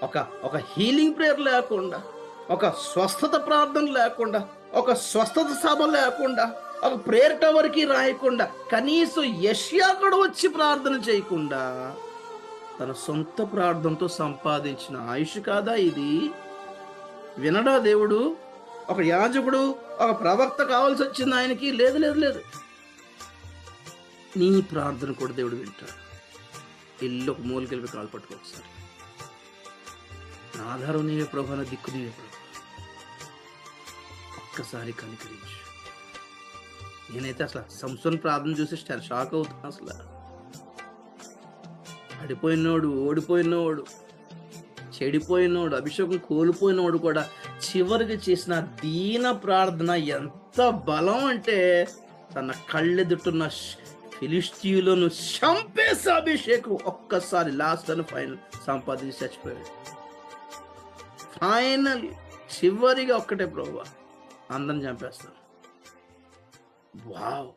ఒక ఒక healing prayer లేకుండా, ఒక స్వస్థత ప్రార్థన లేకుండా, ఒక స్వస్థత సభ లేకుండా, ఒక ప్రేయర్ టవర్‌కి రాయకుండా, కనీసం యెషయా కూడా వచ్చి ప్రార్థన చేయకుండా, తన సొంత ప్రార్థనతో సంపాదించిన ఆయుష్ కాదా ఇది? వినడా దేవుడు? ఒక యాజకుడు, ఒక ప్రవక్త కావాల్సొచ్చింది ఆయనకి. లేదు, లేదు, లేదు. నీ ప్రార్థన కూడా దేవుడు వింటాడు. ఎళ్లి ఒక మూలకెళ్ళి కాలు పట్టుకో ఒకసారి. నా ఆధారం నీవే ప్రభు, నా దిక్కు నీవే ప్రభు. ఒక్కసారి కనికరించు. నేనైతే అసలు సంసోన్ ప్రార్థన చూసి షాక్ అవుతున్నా అసలు. పడిపోయినోడు, ఓడిపోయినోడు, చెడిపోయినోడు, అభిషేకం కోల్పోయినోడు కూడా చివరికి చేసిన దీన ప్రార్థన ఎంత బలం అంటే, తన కళ్ళెదుటున్న ఫిలిష్తీయులను చంపేసి అభిషేకం ఒక్కసారి లాస్ట్ అని ఫైనల్ సంపాదించి చచ్చిపోయాడు. ఫైనల్ చివరిగా ఒక్కటే ప్రభువా, అందరిని చంపేస్తాను. వావ్!